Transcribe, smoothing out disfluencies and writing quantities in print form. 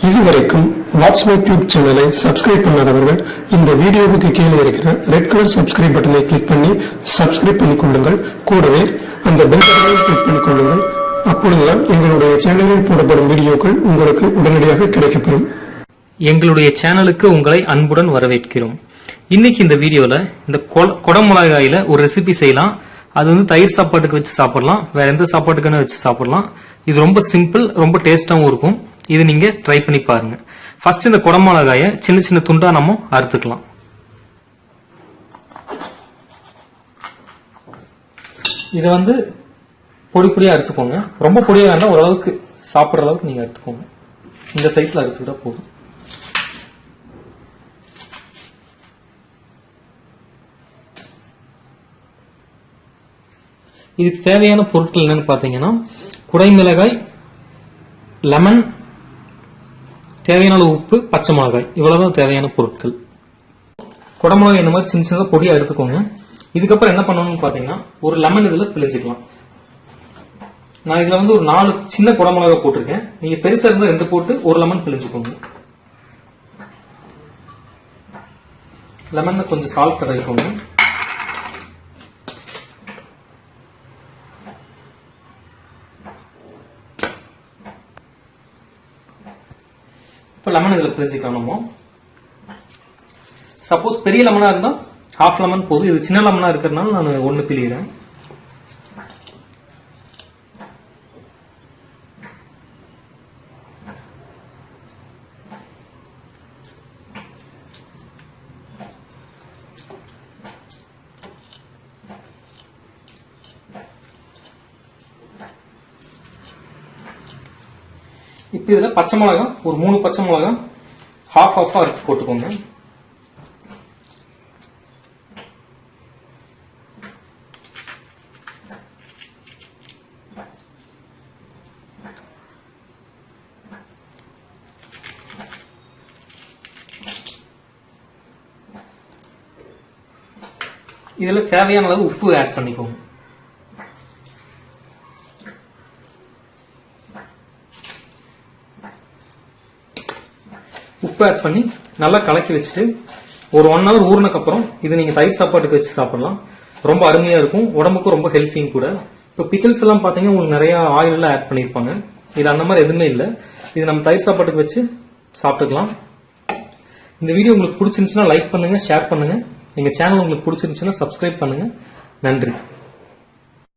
இதுவரைக்கும் watts my tube சேனலை subscribe பண்ணாதவர்கள் இந்த வீடியோவுக்கு கீழே இருக்கிற ரெட் கலர் சப்ஸ்கிரைப் பட்டனை கிளிக் பண்ணி சப்ஸ்கிரைப் பண்ணிக்கொள்ளுங்கள். கூடவே அந்த பெல் பட்டனை கிளிக் பண்ணிக்கொள்ளுங்கள். அப்பொழுதுதான் எங்களுடைய சேனலில் போடப்படும் வீடியோக்கள் உங்களுக்கு உடனடியாக கிடைக்கப்பெறும். எங்களுடைய சேனலுக்கு உங்களை அன்புடன் வரவேற்கிறோம். இன்னைக்கு இந்த வீடியோல இந்த குடமிளகாயில ஒரு ரெசிபி செய்யலாம். அது தயிர் சாப்பாட்டுக்கு வச்சு சாப்பிடலாம், வேற எந்த சாப்பாட்டுக்குன்னு வச்சு சாப்பிடலாம். இது ரொம்ப சிம்பிள், ரொம்ப டேஸ்டாவும் இருக்கும். இது நீங்க ட்ரை பண்ணி பாருங்க. ஃபர்ஸ்ட் இந்த குடமிளகாய சின்ன சின்ன துண்டா நம்ம அறுத்துக்கலாம். இதை பொடி பொடியா அறுத்துக்கோங்க. ரொம்ப பொடியா வேண்டாம், ஓரளவுக்கு சாப்பிடுற அளவுக்கு நீங்க அறுத்துக்கோங்க. இந்த சைஸ்ல அறுத்துக்கிட்டா போதும். இதுக்கு தேவையான பொருட்கள் என்னன்னு பாத்தீங்கன்னா, குடை மிளகாய், லெமன், தேவையான உப்பு, பச்சை மிளகாய், இவ்வளவுதான் தேவையான பொருட்கள். குடமிளகாய் இந்த மாதிரி சின்ன சின்னதா பொடியா எடுத்துக்கோங்க. இதுக்கப்புறம் என்ன பண்ணணும்னு பாத்தீங்கன்னா, ஒரு லெமன் இதுல பிழிஞ்சுக்கலாம். நான் இதுல ஒரு 4 சின்ன குடமிளகாய் போட்டிருக்கேன். நீங்க பெருசா இருந்தா 2 போட்டு ஒரு லெமன் பிழிஞ்சுக்கோங்க. லெமன்ல கொஞ்சம் சால்ட் தடவிக்கோங்க. இப்ப லெமன் இதுல பிழிஞ்சுக்கலாம். நம்ம சப்போஸ் பெரிய லெமனா இருந்தா ஹாஃப் லெமன் போதும். இது சின்ன லெமனா இருக்கிறதுனால நான் 1 பிழிகிறேன். இப்ப இதுல பச்சை மிளகாய் ஒரு 3 பச்சை மிளகாய் ஹாஃப் ஹாஃபா அரைச்சு போட்டுக்கோங்க. இதுல தேவையான அளவு உப்பு ஆட் பண்ணிக்கோங்க. உப்பு ஆட் பண்ணி நல்லா கலக்கி வச்சுட்டு ஒரு 1 hour ஊறினக்கு அப்புறம் இது நீங்க தயிர் சாப்பாட்டுக்கு வச்சு சாப்பிடலாம். ரொம்ப அருமையா இருக்கும், உடம்புக்கும் ரொம்ப ஹெல்த்தியும் கூட. இப்போ பிக்கிள்ஸ் எல்லாம் பாத்தீங்கன்னா உங்களுக்கு நிறைய ஆயில் எல்லாம் ஆட் பண்ணிருப்பாங்க. இது அந்த மாதிரி எதுவுமே இல்லை. இது நம்ம தயிர் சாப்பாட்டுக்கு வச்சு சாப்பிட்டுக்கலாம். இந்த வீடியோ உங்களுக்கு பிடிச்சிருந்துச்சுன்னா லைக் பண்ணுங்க, ஷேர் பண்ணுங்க. எங்க சேனல் உங்களுக்கு பிடிச்சிருந்துச்சுன்னா சப்ஸ்கிரைப் பண்ணுங்க. நன்றி.